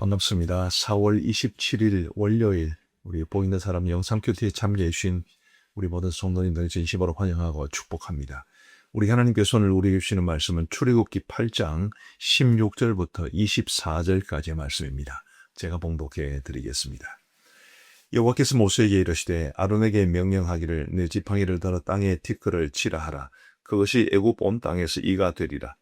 반갑습니다. 4월 27일 월요일 우리 보이는 사람 영상 큐티에 참여해 주신 우리 모든 성도님들 진심으로 환영하고 축복합니다. 우리 하나님께서 오늘 우리에게 주시는 말씀은 출애굽기 8장 16절부터 24절까지의 말씀입니다. 제가 봉독해 드리겠습니다. 여호와께서 모세에게 이르시되 아론에게 명령하기를 내 지팡이를 들어 땅에 티끌을 치라 하라. 그것이 애굽 온 땅에서 이가 되리라.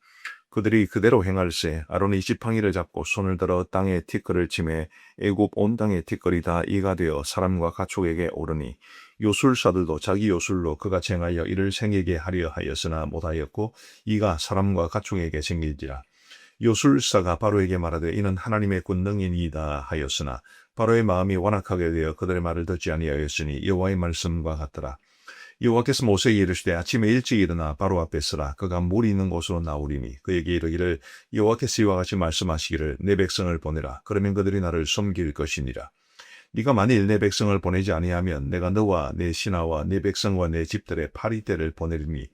그들이 그대로 행할세 아론이 지팡이를 잡고 손을 들어 땅에 티끌을 치매 애굽 온 땅의 티끌이 다 이가 되어 사람과 가축에게 오르니 요술사들도 자기 요술로 그같이 행하여 이를 생기게 하려 하였으나 못하였고 이가 사람과 가축에게 생길지라. 요술사가 바로에게 말하되 이는 하나님의 권능이니이다 하였으나 바로의 마음이 완악하게 되어 그들의 말을 듣지 아니하였으니 여호와의 말씀과 같더라. 여호와께서 모세에게 이르시되 아침에 일찍 일어나 바로 앞에 서라. 그가 물이 있는 곳으로 나오리니 그에게 이르기를 여호와께서 이와 같이 말씀하시기를 내 백성을 보내라. 그러면 그들이 나를 섬길 것이니라. 네가 만일 내 백성을 보내지 아니하면 내가 너와 내 신하와 내 백성과 내 집들의 파리떼를 보내리니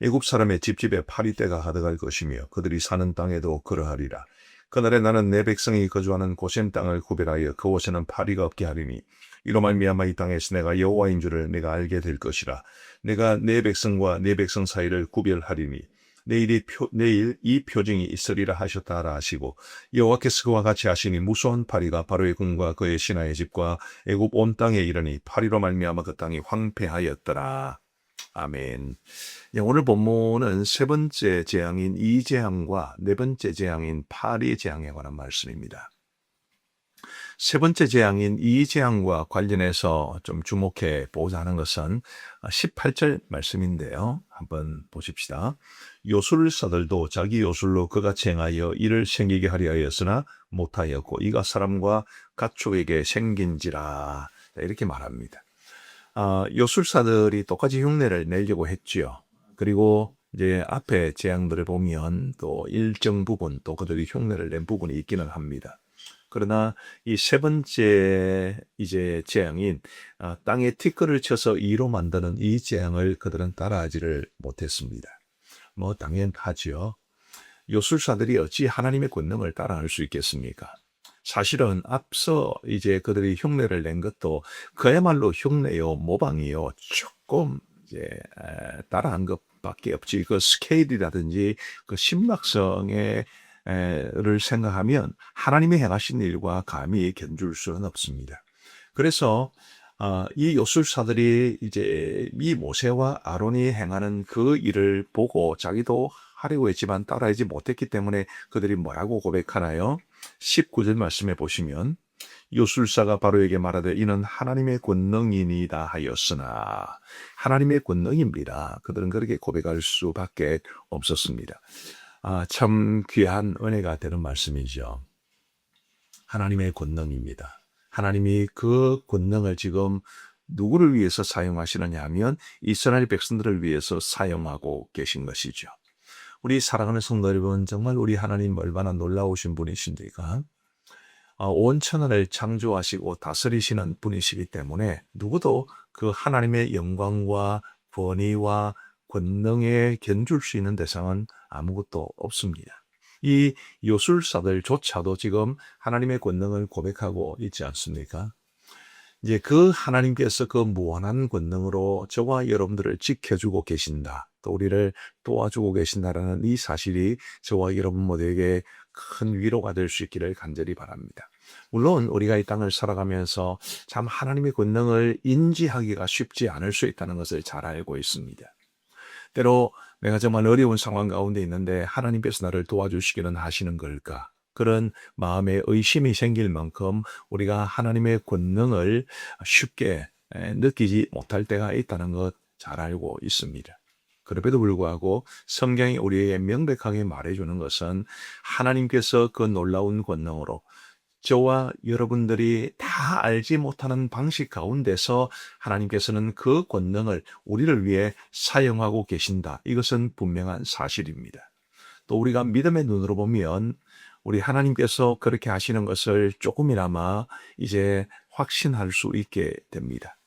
애굽 사람의 집집에 파리떼가 가득할 것이며 그들이 사는 땅에도 그러하리라. 그날에 나는 내 백성이 거주하는 고센 땅을 구별하여 그곳에는 파리가 없게 하리니 이로 말미암아 이 땅에서 내가 여호와인 줄을 내가 알게 될 것이라. 내가 내 백성과 내 백성 사이를 구별하리니 내일 이 표징이 있으리라 하셨다라 하시고 여호와께서 그와 같이 하시니 무수한 파리가 바로의 궁과 그의 신하의 집과 애굽 온 땅에 이르니 파리로 말미암아 그 땅이 황폐하였더라. 아멘. 오늘 본문은 세 번째 재앙인 이재앙과 네 번째 재앙인 파리 재앙에 관한 말씀입니다. 세 번째 재앙인 이재앙과 관련해서 좀 주목해 보자 하는 것은 18절 말씀인데요. 한번 보십시다. 요술사들도 자기 요술로 그같이 행하여 이를 생기게 하려 하였으나 못하였고 이가 사람과 가축에게 생긴지라. 이렇게 말합니다. 요술사들이 똑같이 흉내를 내려고 했지요. 그리고 이제 앞에 재앙들을 보면 또 일정 부분 또 그들이 흉내를 낸 부분이 있기는 합니다. 그러나 이 세 번째 이제 재앙인 땅에 티끌을 쳐서 이로 만드는 이 재앙을 그들은 따라하지를 못했습니다. 뭐 당연하지요. 요술사들이 어찌 하나님의 권능을 따라할 수 있겠습니까? 사실은 앞서 이제 그들이 흉내를 낸 것도 그야말로 흉내요, 모방이요, 조금 이제 따라한 것밖에 없지. 그 스케일이라든지 그 심각성의 를 생각하면 하나님이 행하신 일과 감히 견줄 수는 없습니다. 그래서 이 요술사들이 이제 이 모세와 아론이 행하는 그 일을 보고 자기도 하려고 했지만 따라하지 못했기 때문에 그들이 뭐라고 고백하나요? 19절 말씀해 보시면 요술사가 바로에게 말하되 이는 하나님의 권능이니이다 하였으나 하나님의 권능입니다. 그들은 그렇게 고백할 수밖에 없었습니다. 참 귀한 은혜가 되는 말씀이죠. 하나님의 권능입니다. 하나님이 그 권능을 지금 누구를 위해서 사용하시느냐 하면 이스라엘 백성들을 위해서 사용하고 계신 것이죠. 우리 사랑하는 성도 여러분, 정말 우리 하나님 얼마나 놀라우신 분이신데가 온 천하를 창조하시고 다스리시는 분이시기 때문에 누구도 그 하나님의 영광과 권위와 권능에 견줄 수 있는 대상은 아무것도 없습니다. 이 요술사들조차도 지금 하나님의 권능을 고백하고 있지 않습니까? 이제 그 하나님께서 그 무한한 권능으로 저와 여러분들을 지켜주고 계신다. 또 우리를 도와주고 계신다라는 이 사실이 저와 여러분 모두에게 큰 위로가 될 수 있기를 간절히 바랍니다. 물론 우리가 이 땅을 살아가면서 참 하나님의 권능을 인지하기가 쉽지 않을 수 있다는 것을 잘 알고 있습니다. 때로 내가 정말 어려운 상황 가운데 있는데 하나님께서 나를 도와주시기는 하시는 걸까? 그런 마음에 의심이 생길 만큼 우리가 하나님의 권능을 쉽게 느끼지 못할 때가 있다는 것 잘 알고 있습니다. 그럼에도 불구하고 성경이 우리에게 명백하게 말해주는 것은 하나님께서 그 놀라운 권능으로 저와 여러분들이 다 알지 못하는 방식 가운데서 하나님께서는 그 권능을 우리를 위해 사용하고 계신다. 이것은 분명한 사실입니다. 또 우리가 믿음의 눈으로 보면 우리 하나님께서 그렇게 하시는 것을 조금이나마 이제 확신할 수 있게 됩니다.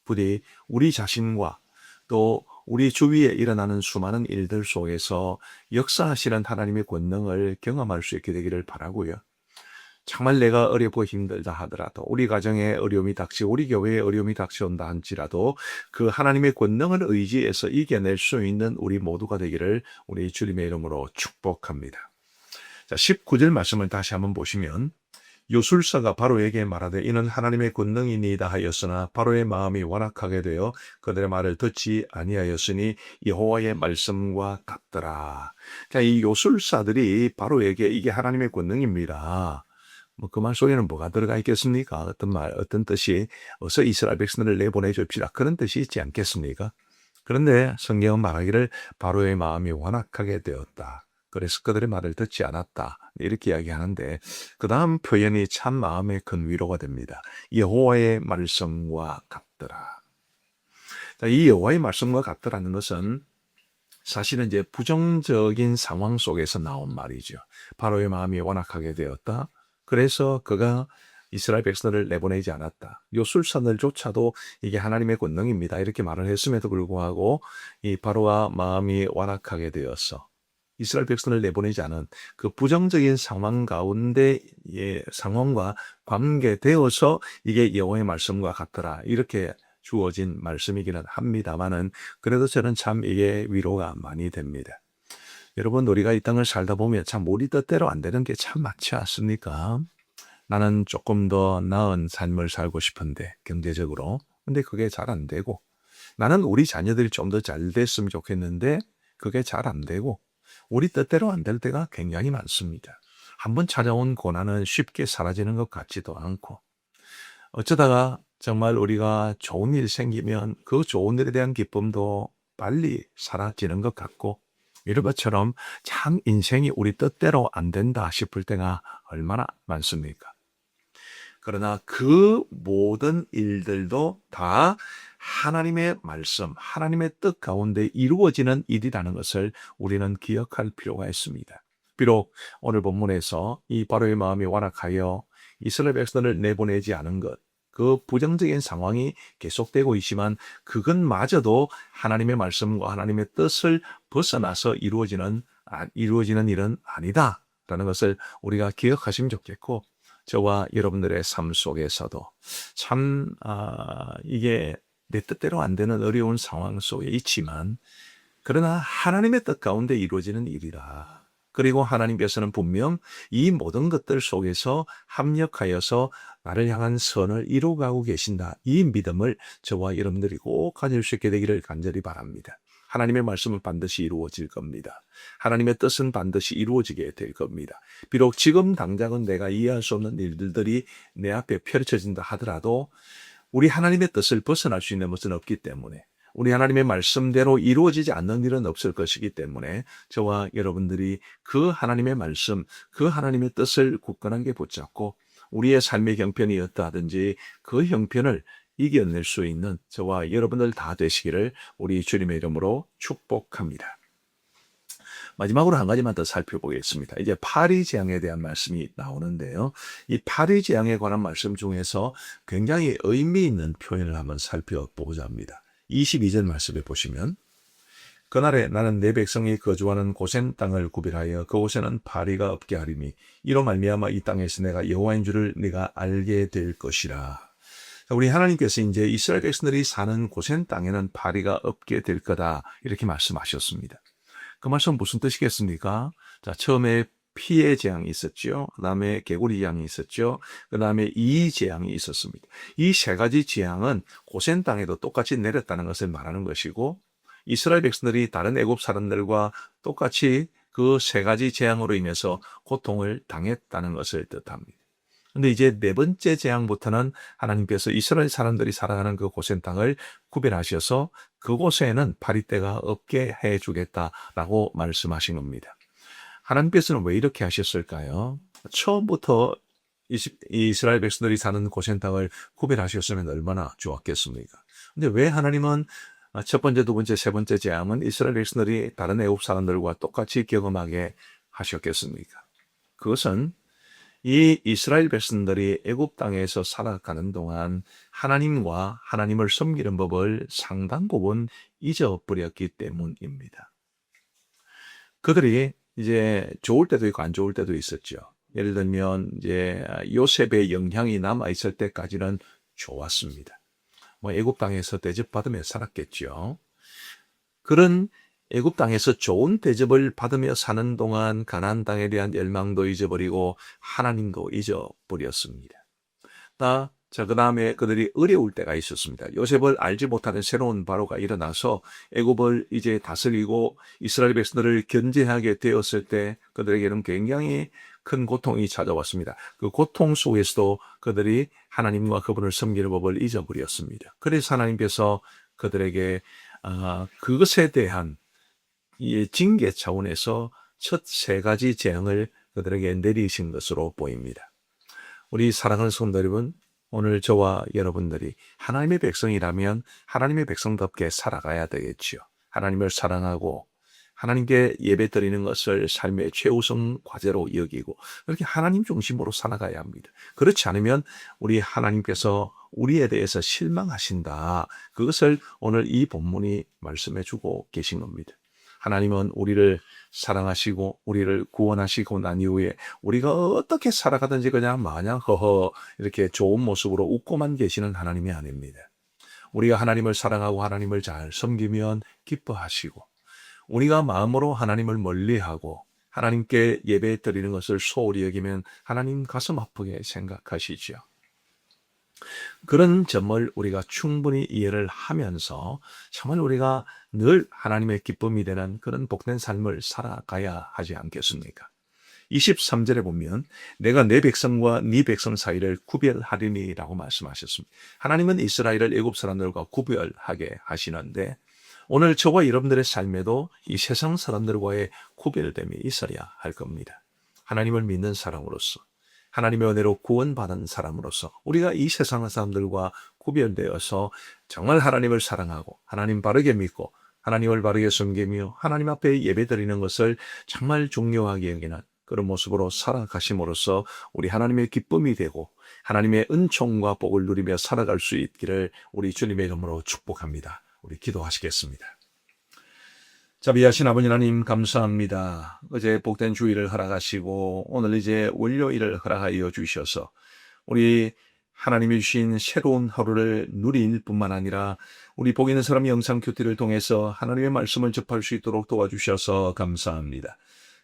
부디 우리 자신과 또 우리 주위에 일어나는 수많은 일들 속에서 역사하시는 하나님의 권능을 경험할 수 있게 되기를 바라고요. 정말 내가 어렵고 힘들다 하더라도 우리 가정에 어려움이 닥치고 우리 교회에 어려움이 닥쳐온다 할지라도 그 하나님의 권능을 의지해서 이겨낼 수 있는 우리 모두가 되기를 우리 주님의 이름으로 축복합니다. 자, 19절 말씀을 다시 한번 보시면 요술사가 바로에게 말하되 이는 하나님의 권능이니이다 하였으나 바로의 마음이 완악하게 되어 그들의 말을 듣지 아니하였으니 여호와의 말씀과 같더라. 자, 이 요술사들이 바로에게 이게 하나님의 권능입니다. 뭐 그 말 속에는 뭐가 들어가 있겠습니까? 어떤 뜻이 어서 이스라엘 백성들을 내보내 줍시다. 그런 뜻이 있지 않겠습니까? 그런데 성경은 말하기를 바로의 마음이 완악하게 되었다. 그래서 그들의 말을 듣지 않았다. 이렇게 이야기하는데 그 다음 표현이 참 마음에 큰 위로가 됩니다. 여호와의 말씀과 같더라. 자, 이 여호와의 말씀과 같더라는 것은 사실은 이제 부정적인 상황 속에서 나온 말이죠. 바로의 마음이 완악하게 되었다. 그래서 그가 이스라엘 백성을 내보내지 않았다. 요술사들조차도 이게 하나님의 권능입니다. 이렇게 말을 했음에도 불구하고 이 바로와 마음이 완악하게 되어서 이스라엘 백성을 내보내지 않은 그 부정적인 상황 가운데 상황과 관계되어서 이게 여호와의 말씀과 같더라. 이렇게 주어진 말씀이기는 합니다만은 그래도 저는 참 이게 위로가 많이 됩니다. 여러분, 우리가 이 땅을 살다 보면 참 우리 뜻대로 안 되는 게 참 많지 않습니까? 나는 조금 더 나은 삶을 살고 싶은데 경제적으로. 근데 그게 잘 안 되고 나는 우리 자녀들이 좀 더 잘 됐으면 좋겠는데 그게 잘 안 되고 우리 뜻대로 안 될 때가 굉장히 많습니다. 한번 찾아온 고난은 쉽게 사라지는 것 같지도 않고 어쩌다가 정말 우리가 좋은 일 생기면 그 좋은 일에 대한 기쁨도 빨리 사라지는 것 같고 이런 것처럼 참 인생이 우리 뜻대로 안 된다 싶을 때가 얼마나 많습니까? 그러나 그 모든 일들도 다 하나님의 말씀, 하나님의 뜻 가운데 이루어지는 일이라는 것을 우리는 기억할 필요가 있습니다. 비록 오늘 본문에서 이 바로의 마음이 완악하여 이스라엘 백성을 내보내지 않은 것, 그 부정적인 상황이 계속되고 있지만 그것마저도 하나님의 말씀과 하나님의 뜻을 벗어나서 이루어지는 일은 아니다라는 것을 우리가 기억하시면 좋겠고 저와 여러분들의 삶 속에서도 참 이게 내 뜻대로 안 되는 어려운 상황 속에 있지만 그러나 하나님의 뜻 가운데 이루어지는 일이라. 그리고 하나님께서는 분명 이 모든 것들 속에서 합력하여서 나를 향한 선을 이루어가고 계신다. 이 믿음을 저와 여러분들이 꼭 가질 수 있게 되기를 간절히 바랍니다. 하나님의 말씀은 반드시 이루어질 겁니다. 하나님의 뜻은 반드시 이루어지게 될 겁니다. 비록 지금 당장은 내가 이해할 수 없는 일들이 내 앞에 펼쳐진다 하더라도 우리 하나님의 뜻을 벗어날 수 있는 것은 없기 때문에 우리 하나님의 말씀대로 이루어지지 않는 일은 없을 것이기 때문에 저와 여러분들이 그 하나님의 말씀, 그 하나님의 뜻을 굳건하게 붙잡고 우리의 삶의 형편이 어떠하든지 그 형편을 이겨낼 수 있는 저와 여러분들 다 되시기를 우리 주님의 이름으로 축복합니다. 마지막으로 한 가지만 더 살펴보겠습니다. 이제 파리재앙에 대한 말씀이 나오는데요. 이 파리재앙에 관한 말씀 중에서 굉장히 의미 있는 표현을 한번 살펴보고자 합니다. 22절 말씀에 보시면 그날에 나는 내 백성이 거주하는 고센 땅을 구별하여 그곳에는 파리가 없게 하리니 이로 말미암아 이 땅에서 내가 여호와인 줄을 네가 알게 될 것이라. 우리 하나님께서 이제 이스라엘 백성들이 사는 고센 땅에는 파리가 없게 될 거다 이렇게 말씀하셨습니다. 그 말씀은 무슨 뜻이겠습니까? 자, 처음에 피의 재앙이 있었죠. 그 다음에 개구리 재앙이 있었죠. 그 다음에 이 재앙이 있었습니다. 이 세 가지 재앙은 고센 땅에도 똑같이 내렸다는 것을 말하는 것이고 이스라엘 백성들이 다른 애굽 사람들과 똑같이 그 세 가지 재앙으로 인해서 고통을 당했다는 것을 뜻합니다. 근데 이제 네 번째 재앙부터는 하나님께서 이스라엘 사람들이 살아가는 그 고센 땅을 구별하셔서 그곳에는 파리떼가 없게 해주겠다라고 말씀하신 겁니다. 하나님께서는 왜 이렇게 하셨을까요? 처음부터 이스라엘 백성들이 사는 고센 땅을 구별하셨으면 얼마나 좋았겠습니까? 근데 왜 하나님은 첫 번째, 두 번째, 세 번째 재앙은 이스라엘 백성들이 다른 애굽 사람들과 똑같이 경험하게 하셨겠습니까? 그것은 이 이스라엘 백성들이 애굽 땅에서 살아가는 동안 하나님과 하나님을 섬기는 법을 상당 부분 잊어버렸기 때문입니다. 그들이 이제 좋을 때도 있고 안 좋을 때도 있었죠. 예를 들면 이제 요셉의 영향이 남아 있을 때까지는 좋았습니다. 뭐 애굽 땅에서 대접받으며 살았겠죠. 그런 애굽 땅에서 좋은 대접을 받으며 사는 동안 가나안 땅에 대한 열망도 잊어버리고 하나님도 잊어버렸습니다. 그 다음에 그들이 어려울 때가 있었습니다. 요셉을 알지 못하는 새로운 바로가 일어나서 애굽을 이제 다스리고 이스라엘 백성들을 견제하게 되었을 때 그들에게는 굉장히 큰 고통이 찾아왔습니다. 그 고통 속에서도 그들이 하나님과 그분을 섬기는 법을 잊어버렸습니다. 그래서 하나님께서 그들에게 그것에 대한 이 징계 차원에서 첫 세 가지 재앙을 그들에게 내리신 것으로 보입니다. 우리 사랑하는 성도 여러분, 오늘 저와 여러분들이 하나님의 백성이라면 하나님의 백성답게 살아가야 되겠지요. 하나님을 사랑하고 하나님께 예배드리는 것을 삶의 최우선 과제로 여기고 그렇게 하나님 중심으로 살아가야 합니다. 그렇지 않으면 우리 하나님께서 우리에 대해서 실망하신다. 그것을 오늘 이 본문이 말씀해 주고 계신 겁니다. 하나님은 우리를 사랑하시고 우리를 구원하시고 난 이후에 우리가 어떻게 살아가든지 그냥 마냥 허허 이렇게 좋은 모습으로 웃고만 계시는 하나님이 아닙니다. 우리가 하나님을 사랑하고 하나님을 잘 섬기면 기뻐하시고 우리가 마음으로 하나님을 멀리하고 하나님께 예배 드리는 것을 소홀히 여기면 하나님 가슴 아프게 생각하시죠. 그런 점을 우리가 충분히 이해를 하면서 정말 우리가 늘 하나님의 기쁨이 되는 그런 복된 삶을 살아가야 하지 않겠습니까? 23절에 보면 내가 내 백성과 네 백성 사이를 구별하리니 라고 말씀하셨습니다. 하나님은 이스라엘을 애굽 사람들과 구별하게 하시는데 오늘 저와 여러분들의 삶에도 이 세상 사람들과의 구별됨이 있어야 할 겁니다. 하나님을 믿는 사람으로서 하나님의 은혜로 구원받은 사람으로서 우리가 이 세상 사람들과 구별되어서 정말 하나님을 사랑하고 하나님 바르게 믿고 하나님을 바르게 섬기며 하나님 앞에 예배드리는 것을 정말 중요하게 여기는 그런 모습으로 살아가심으로써 우리 하나님의 기쁨이 되고 하나님의 은총과 복을 누리며 살아갈 수 있기를 우리 주님의 이름으로 축복합니다. 우리 기도하시겠습니다. 자비하신 아버지 하나님 감사합니다. 어제 복된 주일을 허락하시고 오늘 이제 월요일을 허락하여 주셔서 우리 하나님이 주신 새로운 하루를 누릴 뿐만 아니라 우리 복 있는 사람 영상 큐티를 통해서 하나님의 말씀을 접할 수 있도록 도와주셔서 감사합니다.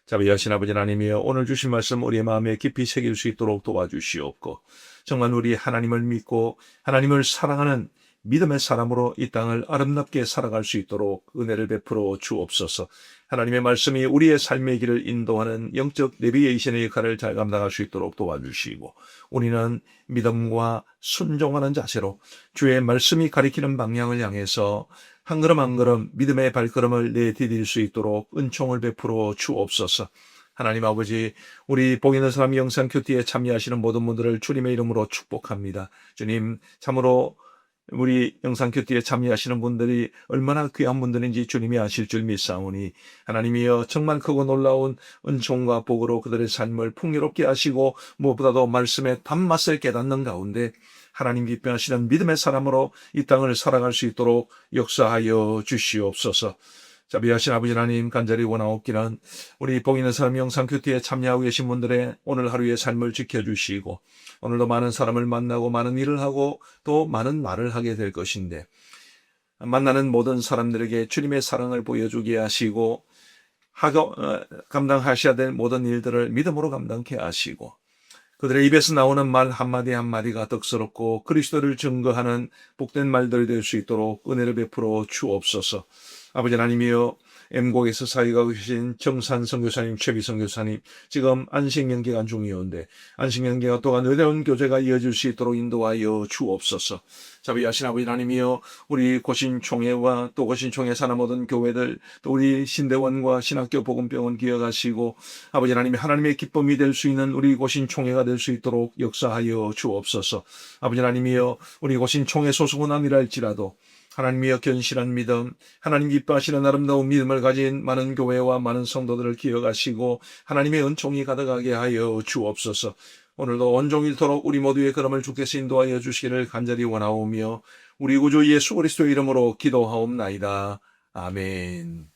자비하신 아버지 하나님이여 오늘 주신 말씀 우리의 마음에 깊이 새길 수 있도록 도와주시옵고 정말 우리 하나님을 믿고 하나님을 사랑하는 믿음의 사람으로 이 땅을 아름답게 살아갈 수 있도록 은혜를 베풀어 주옵소서. 하나님의 말씀이 우리의 삶의 길을 인도하는 영적 내비게이션의 역할을 잘 감당할 수 있도록 도와주시고 우리는 믿음과 순종하는 자세로 주의 말씀이 가리키는 방향을 향해서 한 걸음 한 걸음 믿음의 발걸음을 내디딜 수 있도록 은총을 베풀어 주옵소서. 하나님 아버지, 우리 복 있는 사람 영상 큐티에 참여하시는 모든 분들을 주님의 이름으로 축복합니다. 주님, 참으로 우리 영상 큐티에 참여하시는 분들이 얼마나 귀한 분들인지 주님이 아실 줄 믿사오니 하나님이여 정말 크고 놀라운 은총과 복으로 그들의 삶을 풍요롭게 하시고 무엇보다도 말씀의 단맛을 깨닫는 가운데 하나님 기뻐하시는 믿음의 사람으로 이 땅을 살아갈 수 있도록 역사하여 주시옵소서. 자비하신 아버지 하나님 간절히 원하옵기는 우리 복 있는 사람 영상 큐티에 참여하고 계신 분들의 오늘 하루의 삶을 지켜주시고 오늘도 많은 사람을 만나고 많은 일을 하고 또 많은 말을 하게 될 것인데 만나는 모든 사람들에게 주님의 사랑을 보여주게 하시고 감당하셔야 될 모든 일들을 믿음으로 감당케 하시고 그들의 입에서 나오는 말 한마디 한마디가 덕스럽고 그리스도를 증거하는 복된 말들이 될 수 있도록 은혜를 베풀어 주옵소서. 아버지 하나님이여 M곡에서 사역하고 계신 정산 선교사님, 최비 선교사님 지금 안식년기간 중이온데 안식년기가 또한 은혜로운 교제가 이어질 수 있도록 인도하여 주옵소서. 자비하신 아버지 하나님이여 우리 고신총회와 또 고신총회 사는 모든 교회들 또 우리 신대원과 신학교 복음병원 기억하시고 아버지 하나님이 하나님의 기쁨이 될 수 있는 우리 고신총회가 될 수 있도록 역사하여 주옵소서. 아버지 하나님이여 우리 고신총회 소속은 아니랄지라도 하나님이여 견실한 믿음, 하나님 기뻐하시는 아름다운 믿음을 가진 많은 교회와 많은 성도들을 기억하시고 하나님의 은총이 가득하게 하여 주옵소서. 오늘도 온종일토록 우리 모두의 걸음을 주께서 인도하여 주시기를 간절히 원하오며 우리 구주 예수 그리스도의 이름으로 기도하옵나이다. 아멘.